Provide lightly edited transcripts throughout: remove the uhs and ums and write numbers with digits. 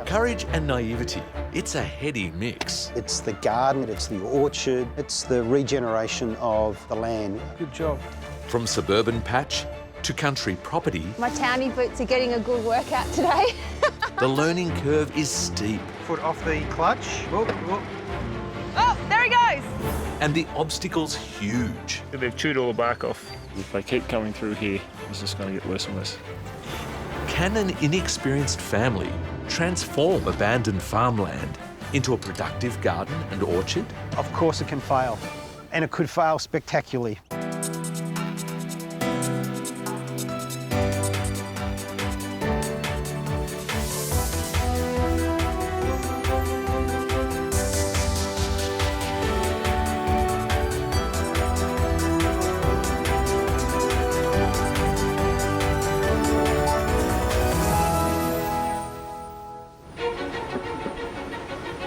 Courage and naivety, it's a heady mix. It's the garden, it's the orchard, it's the regeneration of the land. Good job. From suburban patch to country property, My towny boots are getting a good workout today. the learning curve is steep Foot off the clutch. Whoop, whoop. Oh, there he goes. and the obstacles huge. They've chewed all the bark off. If they keep coming through here, it's just going to get worse and worse. Can an inexperienced family transform abandoned farmland into a productive garden and orchard? Of course it can fail, and it could fail spectacularly.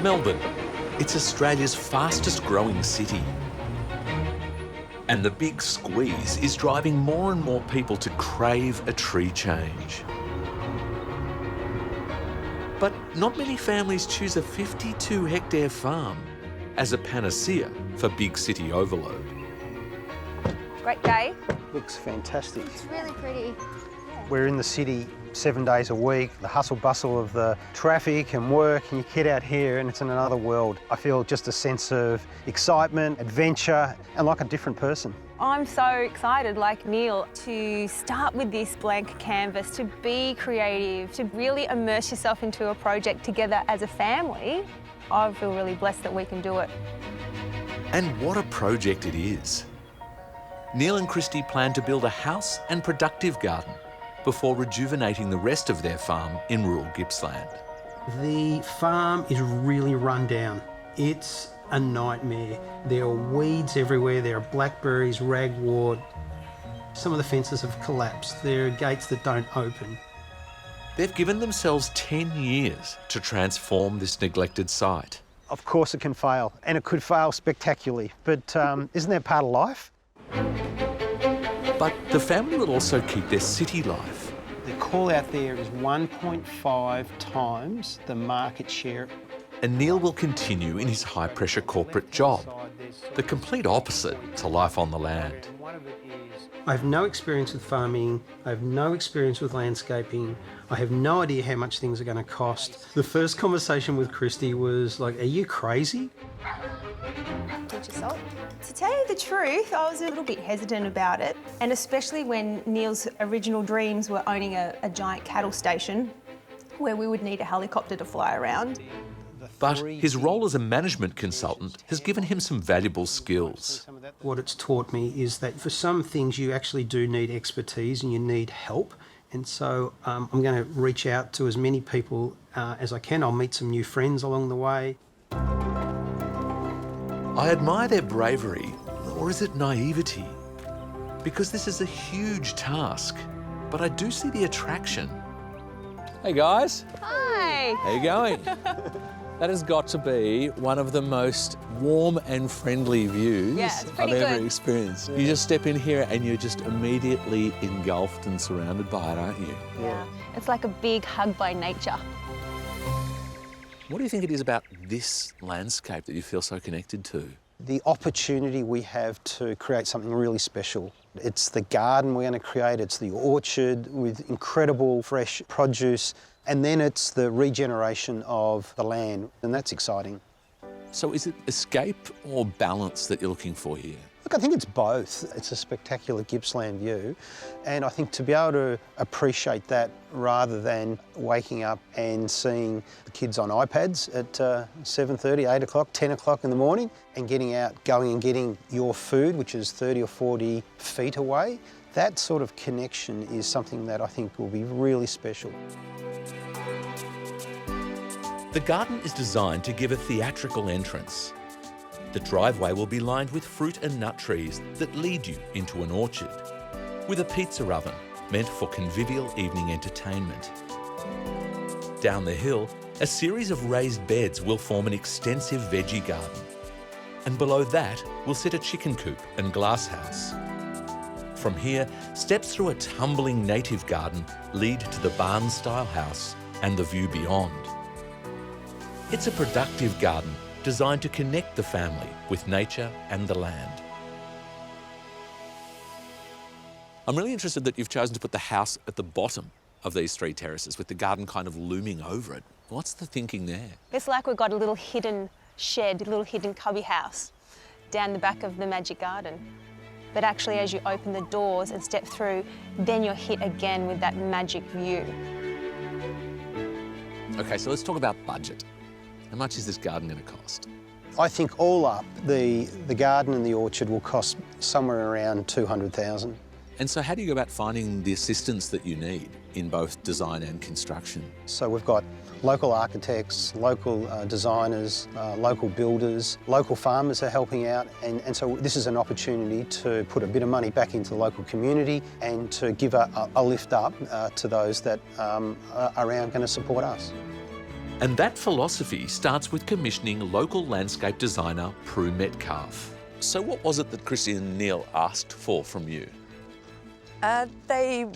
Melbourne, it's Australia's fastest growing city. And the big squeeze is driving more and more people to crave a tree change. But not many families choose a 52-hectare farm as a panacea for big city overload. Great day. Looks fantastic. It's really pretty. We're in the city 7 days a week, the hustle bustle of the traffic and work, and you get out here and it's in another world. I feel just a sense of excitement, adventure, and like a different person. I'm so excited, like Neil, to start with this blank canvas, to be creative, to really immerse yourself into a project together as a family. I feel really blessed that we can do it. And what a project it is. Neil and Kristy plan to build a house and productive garden before rejuvenating the rest of their farm in rural Gippsland. The farm is really run down. It's a nightmare. There are weeds everywhere, there are blackberries, ragwort. Some of the fences have collapsed. There are gates that don't open. They've given themselves 10 years to transform this neglected site. Of course it can fail, and it could fail spectacularly, but isn't that part of life? But the family will also keep their city life. The call out there is 1.5 times the market share. And Neil will continue in his high-pressure corporate job, the complete opposite to life on the land. I have no experience with farming, I have no experience with landscaping, I have no idea how much things are going to cost. The first conversation with Kristy was like, are you crazy? Pinch of salt. To tell you the truth, I was a little bit hesitant about it, and especially when Neil's original dreams were owning a giant cattle station where we would need a helicopter to fly around. But his role as a management consultant has given him some valuable skills. What it's taught me is that for some things you actually do need expertise and you need help. And so I'm going to reach out to as many people as I can. I'll meet some new friends along the way. I admire their bravery, or is it naivety? Because this is a huge task, but I do see the attraction. Hey guys, Hi. how you going? That has got to be one of the most warm and friendly views Yeah, it's I've pretty ever good. experienced. You just step in here and you're just immediately engulfed and surrounded by it, aren't you? Yeah. It's like a big hug by nature. What do you think it is about this landscape that you feel so connected to? The opportunity we have to create something really special. It's the garden we're going to create, it's the orchard with incredible fresh produce, and then it's the regeneration of the land, and that's exciting. So is it escape or balance that you're looking for here? Look, I think it's both. It's a spectacular Gippsland view, and I think to be able to appreciate that rather than waking up and seeing the kids on iPads at 7:30, 8 o'clock, 10 o'clock in the morning, and getting out, going and getting your food, which is 30 or 40 feet away, that sort of connection is something that I think will be really special. The garden is designed to give a theatrical entrance. The driveway will be lined with fruit and nut trees that lead you into an orchard, with a pizza oven meant for convivial evening entertainment. Down the hill, a series of raised beds will form an extensive veggie garden. And below that will sit a chicken coop and glasshouse. From here, steps through a tumbling native garden lead to the barn-style house and the view beyond. It's a productive garden designed to connect the family with nature and the land. I'm really interested that you've chosen to put the house at the bottom of these 3 terraces with the garden kind of looming over it. What's the thinking there? It's like we've got a little hidden shed, a little hidden cubby house down the back of the magic garden. But actually, as you open the doors and step through, then you're hit again with that magic view. Okay, so let's talk about budget. How much is this garden going to cost? I think all up, the garden and the orchard will cost somewhere around 200,000. And so how do you go about finding the assistance that you need in both design and construction? So we've got local architects, local designers, local builders, local farmers are helping out, and so this is an opportunity to put a bit of money back into the local community and to give a lift up to those that are going to support us. And that philosophy starts with commissioning local landscape designer Prue Metcalf. So what was it that Kristy and Neil asked for from you? They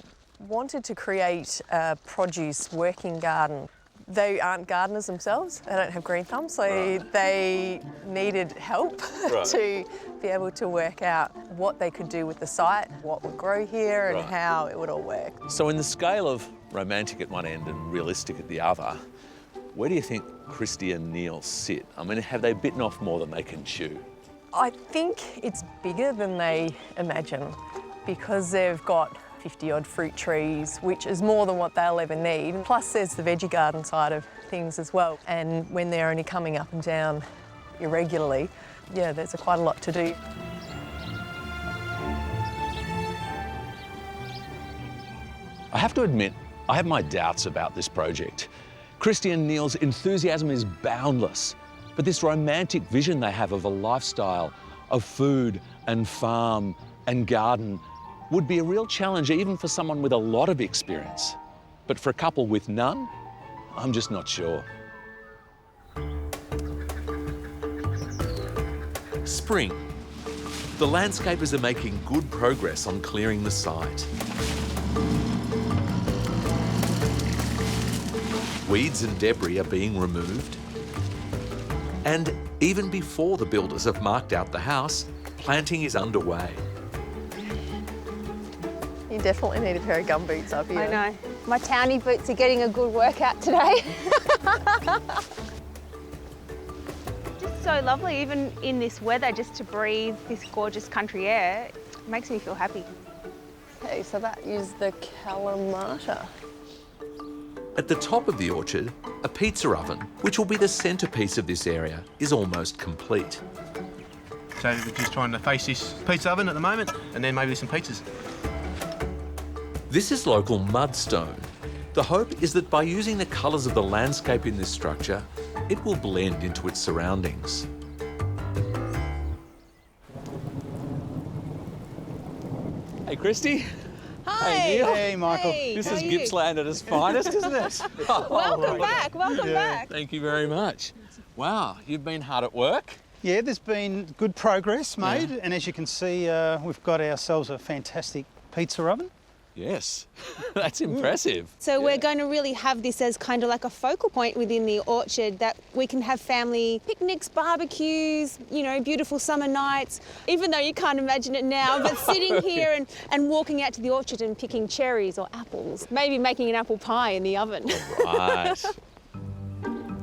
wanted to create a produce working garden. They aren't gardeners themselves, they don't have green thumbs, so they needed help to be able to work out what they could do with the site, what would grow here and how it would all work. So in the scale of romantic at one end and realistic at the other, where do you think Kristy and Neil sit? I mean, have they bitten off more than they can chew? I think it's bigger than they imagine because they've got 50-odd fruit trees, which is more than what they'll ever need. Plus there's the veggie garden side of things as well. And when they're only coming up and down irregularly, yeah, there's quite a lot to do. I have to admit, I have my doubts about this project. Kristy and Neil's enthusiasm is boundless, but this romantic vision they have of a lifestyle of food and farm and garden would be a real challenge even for someone with a lot of experience. But for a couple with none, I'm just not sure. Spring. The landscapers are making good progress on clearing the site. Weeds and debris are being removed. And even before the builders have marked out the house, planting is underway. You definitely need a pair of gumboots up here. I know. My townie boots are getting a good workout today. Just so lovely, even in this weather, just to breathe this gorgeous country air. It makes me feel happy. Okay, so that is the Kalamata. At the top of the orchard, a pizza oven, which will be the centrepiece of this area, is almost complete. So we're just trying to face this pizza oven at the moment, and then maybe some pizzas. This is local mudstone. The hope is that by using the colours of the landscape in this structure, it will blend into its surroundings. Hey, Kristy. Hi. Hey, Neil. Hey, Michael. Hey, This how is are you? Gippsland at its finest, isn't it? Welcome back, welcome back. Thank you very much. Wow, you've been hard at work. Yeah, there's been good progress made, and as you can see, we've got ourselves a fantastic pizza oven. Yes, that's impressive. So we're going to really have this as kind of like a focal point within the orchard, that we can have family picnics, barbecues, you know, beautiful summer nights, even though you can't imagine it now, but sitting here and walking out to the orchard and picking cherries or apples, maybe making an apple pie in the oven. Right.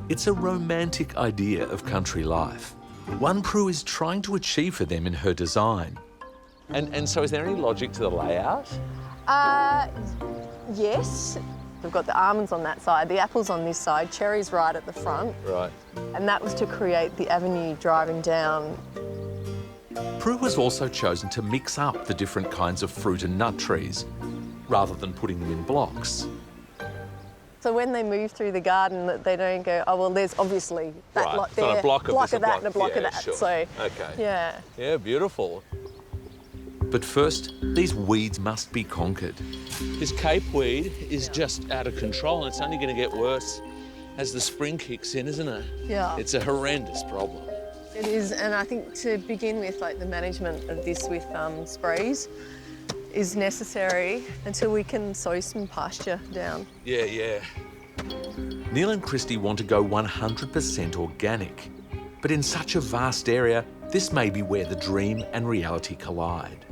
It's a romantic idea of country life, one Prue is trying to achieve for them in her design. And so is there any logic to the layout? Yes. We've got the almonds on that side, the apples on this side, cherries right at the front. Right. And that was to create the avenue driving down. Prue has also chosen to mix up the different kinds of fruit and nut trees, rather than putting them in blocks. So when they move through the garden, they don't go, oh, well, there's obviously that Right, lot so there, a block of this, a that block- and a block yeah, of that. sure. So, Okay. yeah. Yeah, beautiful. But first, these weeds must be conquered. This capeweed is just out of control, and it's only going to get worse as the spring kicks in, isn't it? Yeah. It's a horrendous problem. It is, and I think to begin with, like the management of this with sprays is necessary until we can sow some pasture down. Yeah, yeah. Neil and Kristy want to go 100% organic, but in such a vast area, this may be where the dream and reality collide.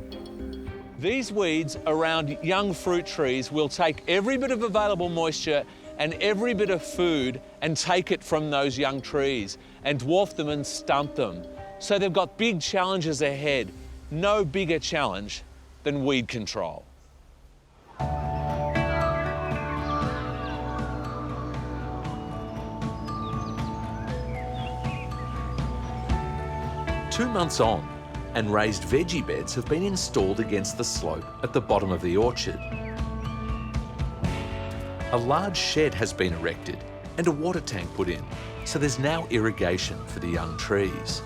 These weeds around young fruit trees will take every bit of available moisture and every bit of food and take it from those young trees and dwarf them and stunt them. So they've got big challenges ahead. No bigger challenge than weed control. 2 months on, and raised veggie beds have been installed against the slope at the bottom of the orchard. A large shed has been erected and a water tank put in, so there's now irrigation for the young trees.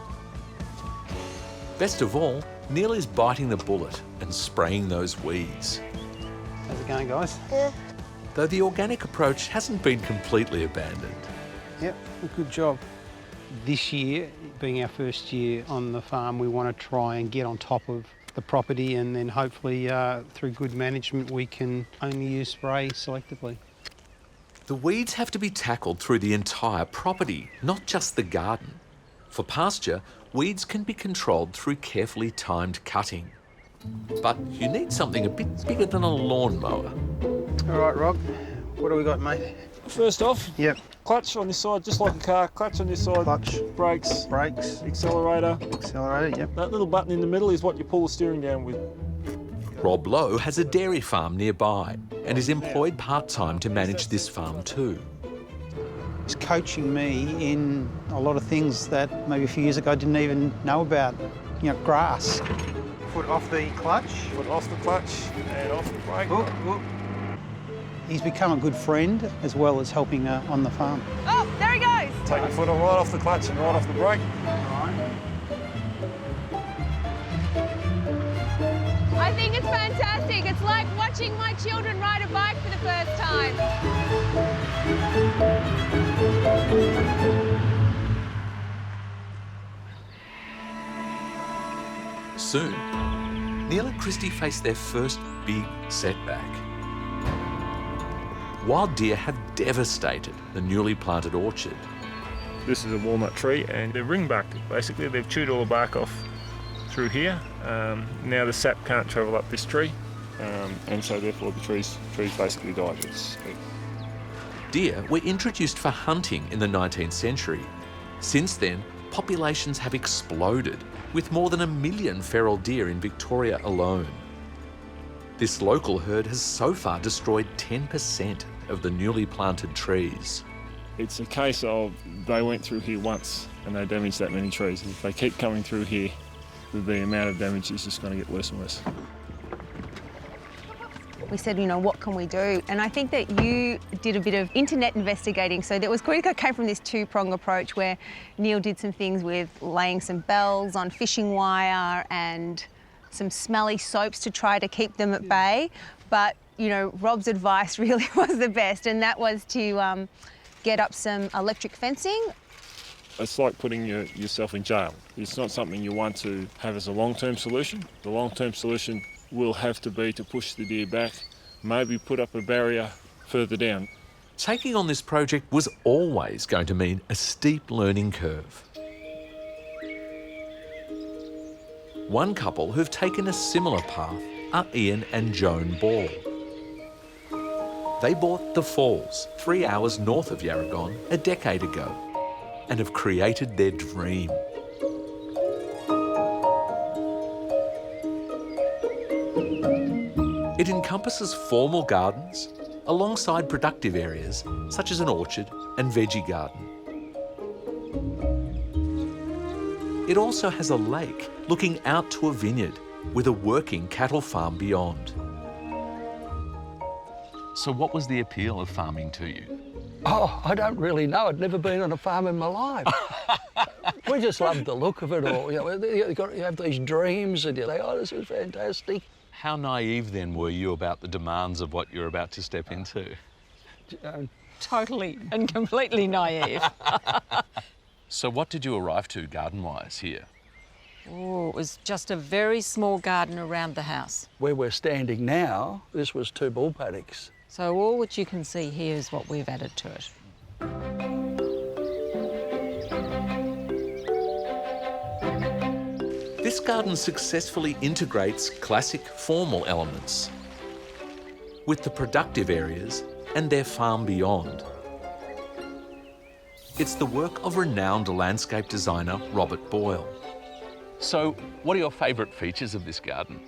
Best of all, Neil is biting the bullet and spraying those weeds. How's it going, guys? Yeah. Though the organic approach hasn't been completely abandoned. Yep, good job. This year, being our first year on the farm, we want to try and get on top of the property, and then hopefully through good management we can only use spray selectively. The weeds have to be tackled through the entire property, not just the garden. For pasture, weeds can be controlled through carefully timed cutting. But you need something a bit bigger than a lawnmower. All right, Rob, what do we got, mate? First off, Yep. clutch on this side, just like a car. Clutch on this side. Clutch. Brakes. Brakes. Accelerator. Accelerator, yep. That little button in the middle is what you pull the steering down with. Rob Lowe has a dairy farm nearby and is employed part-time to manage this farm too. He's coaching me in a lot of things that maybe a few years ago I didn't even know about. You know, grass. Foot off the clutch. Foot off the clutch and off the brake. Oop, oop. He's become a good friend as well as helping on the farm. Oh, there he goes. Take your foot right off the clutch and right off the brake. I think it's fantastic. It's like watching my children ride a bike for the first time. Soon, Neil and Kristy face their first big setback. Wild deer have devastated the newly planted orchard. This is a walnut tree and they're ring-barked. Basically, they've chewed all the bark off through here. Now the sap can't travel up this tree, and so therefore the trees basically died. Deer were introduced for hunting in the 19th century. Since then, populations have exploded, with more than 1 million feral deer in Victoria alone. This local herd has so far destroyed 10% of the newly planted trees. It's a case of they went through here once and they damaged that many trees. If they keep coming through here, the amount of damage is just going to get worse and worse. We said, you know, what can we do? And I think that you did a bit of internet investigating. So that came from this two-prong approach where Neil did some things with laying some bells on fishing wire and some smelly soaps to try to keep them at bay. But, you know, Rob's advice really was the best, and that was to get up some electric fencing. It's like putting yourself in jail. It's not something you want to have as a long-term solution. The long-term solution will have to be to push the deer back, maybe put up a barrier further down. Taking on this project was always going to mean a steep learning curve. One couple who've taken a similar path are Ian and Joan Ball. They bought The Falls, 3 hours north of Yarragon, a decade ago, and have created their dream. It encompasses formal gardens alongside productive areas such as an orchard and veggie garden. It also has a lake looking out to a vineyard with a working cattle farm beyond. So what was the appeal of farming to you? Oh, I don't really know. I'd never been on a farm in my life. We just loved the look of it all. You know, you have these dreams and you think, oh, this is fantastic. How naive then were you about the demands of what you're about to step into? Totally and completely naive. So what did you arrive to garden-wise here? Oh, it was just a very small garden around the house. Where we're standing now, this was 2 bull paddocks. So all what you can see here is what we've added to it. This garden successfully integrates classic formal elements with the productive areas and their farm beyond. It's the work of renowned landscape designer Robert Boyle. So, what are your favourite features of this garden?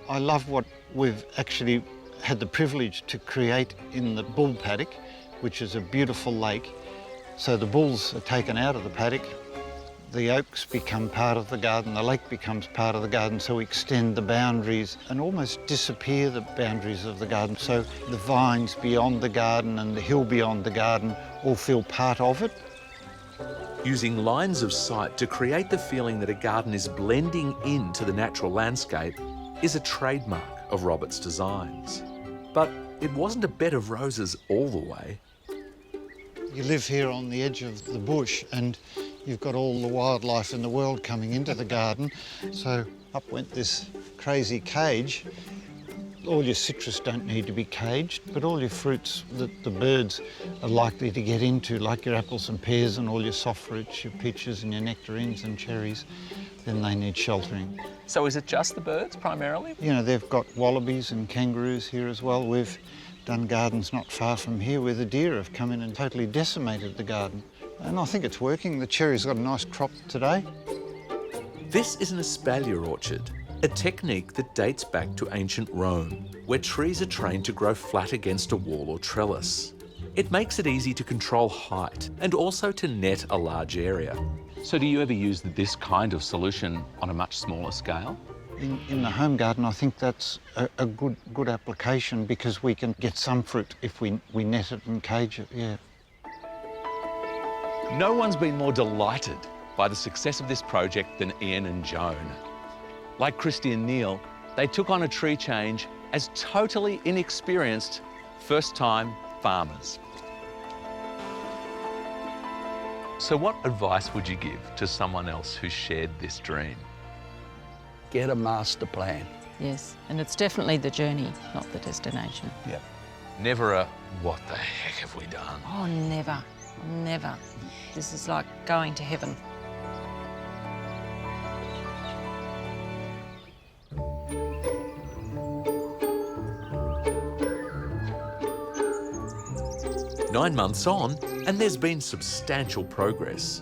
I love what we've actually had the privilege to create in the bull paddock, which is a beautiful lake. So the bulls are taken out of the paddock, the oaks become part of the garden, the lake becomes part of the garden, so we extend the boundaries and almost disappear the boundaries of the garden. So the vines beyond the garden and the hill beyond the garden all feel part of it. Using lines of sight to create the feeling that a garden is blending into the natural landscape is a trademark of Robert's designs. But it wasn't a bed of roses all the way. You live here on the edge of the bush and you've got all the wildlife in the world coming into the garden. So up went this crazy cage. All your citrus don't need to be caged, but all your fruits that the birds are likely to get into, like your apples and pears and all your soft fruits, your peaches and your nectarines and cherries, then they need sheltering. So is it just the birds primarily? You know, they've got wallabies and kangaroos here as well. We've done gardens not far from here where the deer have come in and totally decimated the garden. And I think it's working. The cherries got a nice crop today. This is an espalier orchard, a technique that dates back to ancient Rome, where trees are trained to grow flat against a wall or trellis. It makes it easy to control height and also to net a large area. So do you ever use this kind of solution on a much smaller scale? In the home garden, I think that's a good application because we can get some fruit if we net it and cage it, yeah. No one's been more delighted by the success of this project than Ian and Joan. Like Kristy and Neil, they took on a tree change as totally inexperienced first-time farmers. So what advice would you give to someone else who shared this dream? Get a master plan. Yes, and it's definitely the journey, not the destination. Yeah. Never a, what the heck have we done? Oh, never, never. This is like going to heaven. Nine months on, and there's been substantial progress.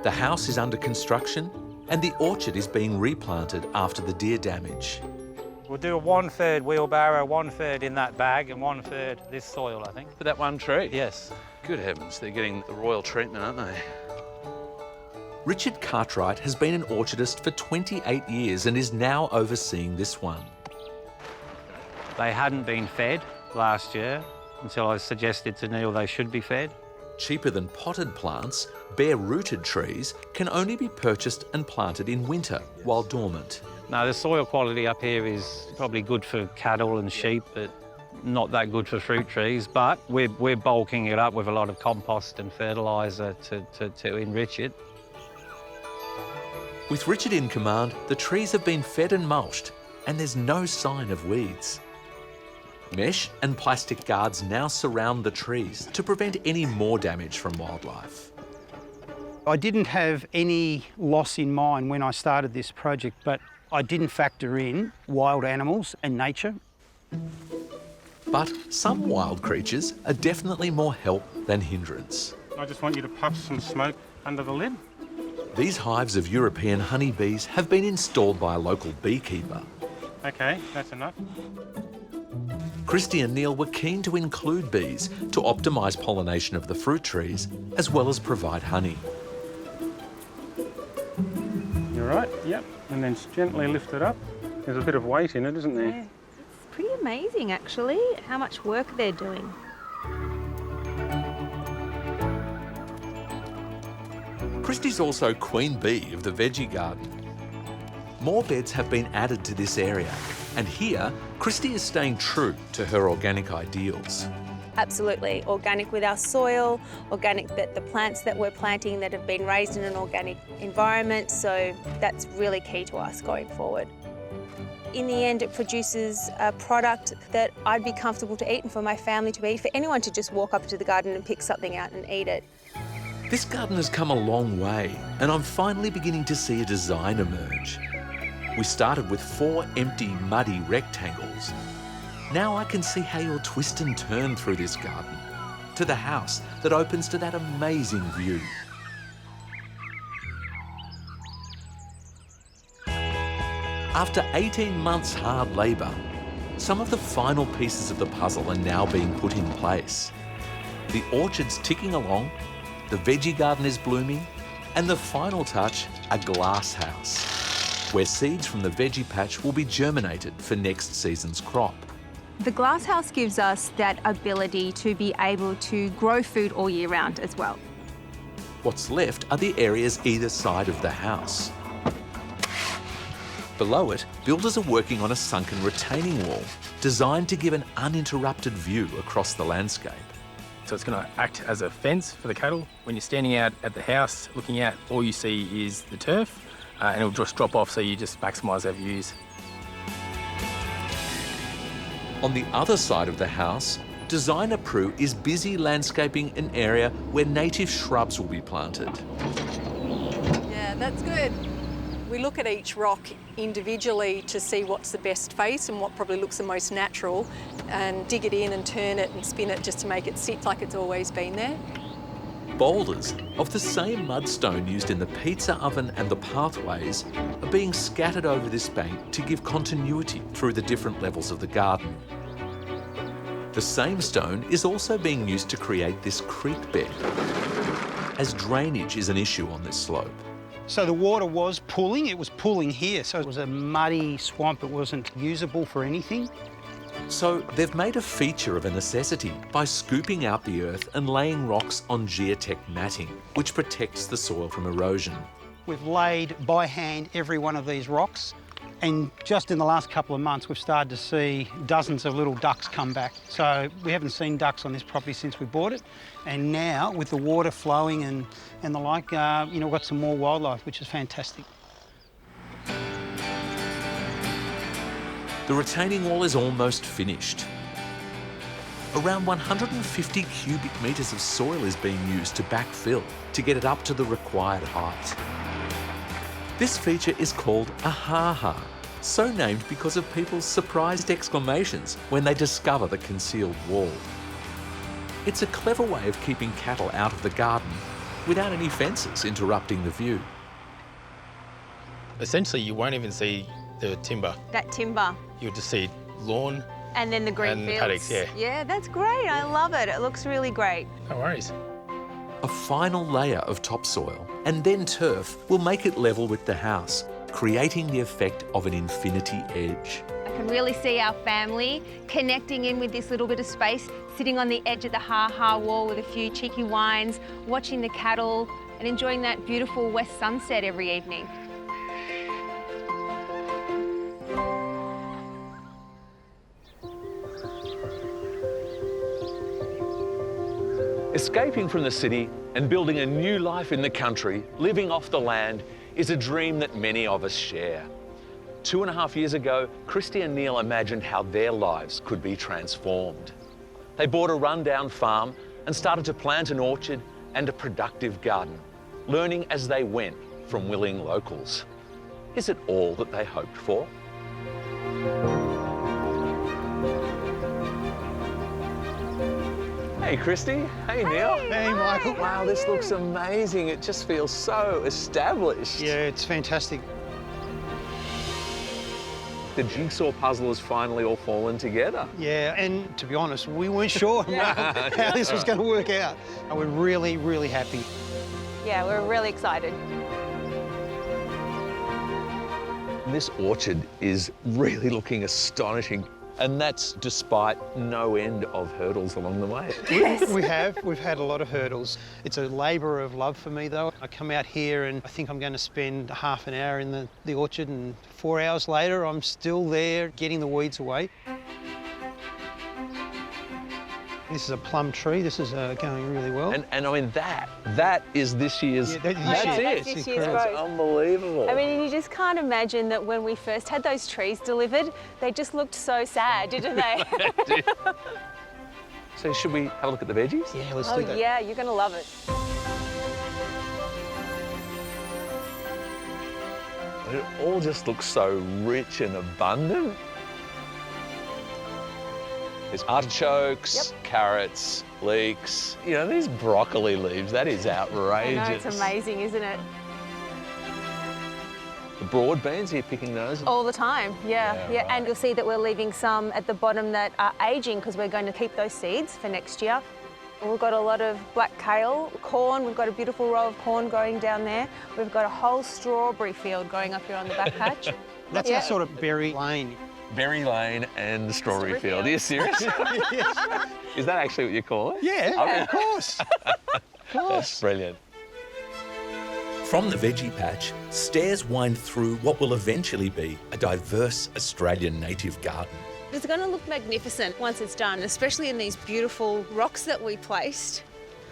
The house is under construction and the orchard is being replanted after the deer damage. We'll do a 1/3 wheelbarrow, 1/3 in that bag and 1/3 this soil, I think. For that one tree? Yes. Good heavens, they're getting the royal treatment, aren't they? Richard Cartwright has been an orchardist for 28 years and is now overseeing this one. They hadn't been fed last year until I suggested to Neil they should be fed. Cheaper than potted plants, bare-rooted trees can only be purchased and planted in winter while dormant. Now, the soil quality up here is probably good for cattle and sheep, but not that good for fruit trees. But we're bulking it up with a lot of compost and fertiliser to enrich it. With Richard in command, the trees have been fed and mulched, and there's no sign of weeds. Mesh and plastic guards now surround the trees to prevent any more damage from wildlife. I didn't have any loss in mind when I started this project, but I didn't factor in wild animals and nature. But some wild creatures are definitely more help than hindrance. I just want you to puff some smoke under the lid. These hives of European honeybees have been installed by a local beekeeper. OK, that's enough. Kristy and Neil were keen to include bees to optimise pollination of the fruit trees, as well as provide honey. You're right, yep. And then gently lift it up. There's a bit of weight in it, isn't there? Yeah. It's pretty amazing, actually, how much work they're doing. Kristy's also queen bee of the veggie garden. More beds have been added to this area, and here, Kristy is staying true to her organic ideals. Absolutely organic with our soil, organic that the plants that we're planting that have been raised in an organic environment, so that's really key to us going forward. in the end, it produces a product that I'd be comfortable to eat and for my family to eat, for anyone to just walk up to the garden and pick something out and eat it. This garden has come a long way, and I'm finally beginning to see a design emerge. We started with 4 empty, muddy rectangles. Now I can see how you'll twist and turn through this garden to the house that opens to that amazing view. After 18 months' hard labour, some of the final pieces of the puzzle are now being put in place. The orchard's ticking along, the veggie garden is blooming, and the final touch, a glass house, where seeds from the veggie patch will be germinated for next season's crop. The glasshouse gives us that ability to be able to grow food all year round as well. What's left are the areas either side of the house. Below it, builders are working on a sunken retaining wall designed to give an uninterrupted view across the landscape. So it's going to act as a fence for the cattle. When you're standing out at the house looking out, all you see is the turf and it'll just drop off, so you just maximise our views. On the other side of the house, designer Prue is busy landscaping an area where native shrubs will be planted. Yeah, that's good. We look at each rock individually to see what's the best face and what probably looks the most natural, and dig it in and turn it and spin it just to make it sit like it's always been there. Boulders of the same mudstone used in the pizza oven and the pathways are being scattered over this bank to give continuity through the different levels of the garden. The same stone is also being used to create this creek bed, as drainage is an issue on this slope. So the water was pooling, it was pooling here, so it was a muddy swamp, it wasn't usable for anything. So they've made a feature of a necessity by scooping out the earth and laying rocks on geotech matting, which protects the soil from erosion. We've laid by hand every one of these rocks, and just in the last couple of months we've started to see dozens of little ducks come back. So we haven't seen ducks on this property since we bought it, and now with the water flowing and the like, you know, we've got some more wildlife, which is fantastic. The retaining wall is almost finished. Around 150 cubic metres of soil is being used to backfill to get it up to the required height. This feature is called a ha-ha, so named because of people's surprised exclamations when they discover the concealed wall. It's a clever way of keeping cattle out of the garden without any fences interrupting the view. Essentially, you won't even see the timber. That timber. You'll just see lawn. And then the green and fields. paddocks, yeah. Yeah, that's great. I love it. It looks really great. No worries. A final layer of topsoil and then turf will make it level with the house, creating the effect of an infinity edge. I can really see our family connecting in with this little bit of space, sitting on the edge of the ha-ha wall with a few cheeky wines, watching the cattle and enjoying that beautiful west sunset every evening. Escaping from the city and building a new life in the country, living off the land, is a dream that many of us share. 2.5 years ago, Kristy and Neil imagined how their lives could be transformed. They bought a rundown farm and started to plant an orchard and a productive garden, learning as they went from willing locals. Is it all that they hoped for? Hey Kristy, hey Neil. Hey Michael. Wow, this looks amazing. It just feels so established. Yeah, it's fantastic. The jigsaw puzzle has finally all fallen together. Yeah, and to be honest, we weren't sure how this was going to work out. And we're really, really happy. Yeah, we're really excited. This orchard is really looking astonishing. And that's despite no end of hurdles along the way. Yes. We've had a lot of hurdles. It's a labour of love for me though. I come out here and I think I'm going to spend half an hour in the orchard, and 4 hours later I'm still there getting the weeds away. This is a plum tree. This is going really well. And I mean, that is this year's... Yeah, That's it. this year's growth. It's unbelievable. I mean, you just can't imagine that when we first had those trees delivered, they just looked so sad, didn't they? So should we have a look at the veggies? Yeah, let's do that. Oh yeah, you're going to love it. It all just looks so rich and abundant. There's artichokes, carrots, leeks. You know, these broccoli leaves, that is outrageous. I know, it's amazing, isn't it? The broad beans, are you picking those? All the time, yeah. Right. And you'll see that we're leaving some at the bottom that are aging because we're going to keep those seeds for next year. We've got a lot of black kale, corn. We've got a beautiful row of corn growing down there. We've got a whole strawberry field going up here on the back patch. That's our sort of berry lane. Berry Lane and the strawberry field. Are you serious? Yes. Is that actually what you call it? Yeah, of course. That's brilliant. From the veggie patch, stairs wind through what will eventually be a diverse Australian native garden. It's going to look magnificent once it's done, especially in these beautiful rocks that we placed.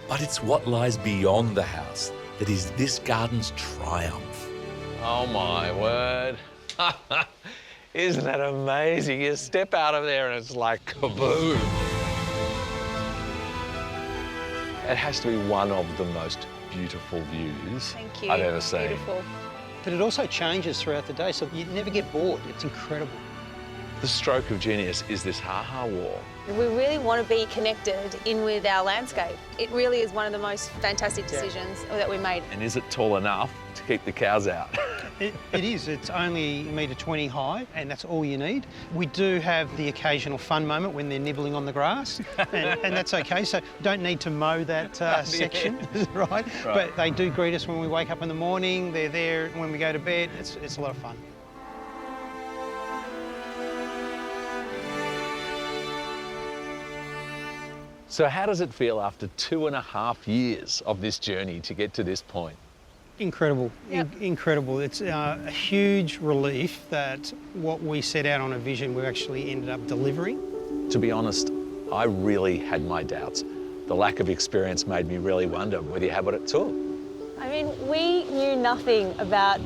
But it's what lies beyond the house that is this garden's triumph. Oh my word. Isn't that amazing? You step out of there and it's like kaboom. It has to be one of the most beautiful views I've ever seen. Beautiful. But it also changes throughout the day, so you never get bored. It's incredible. The stroke of genius is this ha-ha wall. We really want to be connected in with our landscape. It really is one of the most fantastic decisions that we made. And is it tall enough to keep the cows out? It is. It's only 1.20 m high, and that's all you need. We do have the occasional fun moment when they're nibbling on the grass, and that's okay. So don't need to mow that section, right? But they do greet us when we wake up in the morning. They're there when we go to bed. It's a lot of fun. So how does it feel after 2.5 years of this journey to get to this point? Incredible, Yep. incredible. It's a huge relief that what we set out on a vision we actually ended up delivering. To be honest, I really had my doubts. The lack of experience made me really wonder whether you had what it took. I mean, we knew nothing about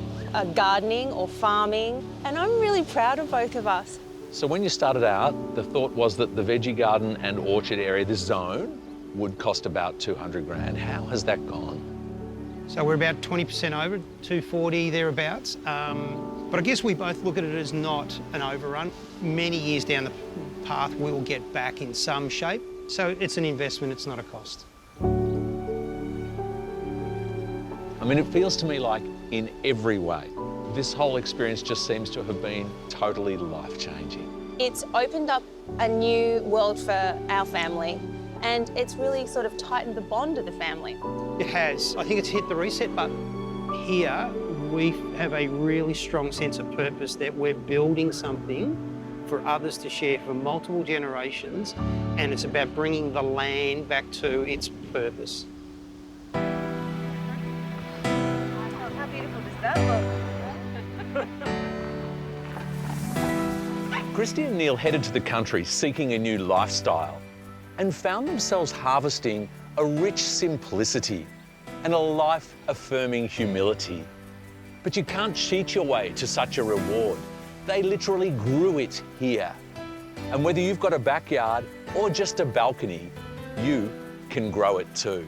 gardening or farming, and I'm really proud of both of us. So when you started out, the thought was that the veggie garden and orchard area, this zone, would cost about 200 grand. How has that gone? So we're about 20% over, 240 thereabouts. But I guess we both look at it as not an overrun. Many years down the path, we'll get back in some shape. So it's an investment, it's not a cost. I mean, it feels to me like in every way, this whole experience just seems to have been totally life-changing. It's opened up a new world for our family, and it's really sort of tightened the bond of the family. It has. I think it's hit the reset button. Here, we have a really strong sense of purpose that we're building something for others to share for multiple generations, and it's about bringing the land back to its purpose. How beautiful does that look? Kristy and Neil headed to the country seeking a new lifestyle and found themselves harvesting a rich simplicity and a life-affirming humility. But you can't cheat your way to such a reward. They literally grew it here. And whether you've got a backyard or just a balcony, you can grow it too.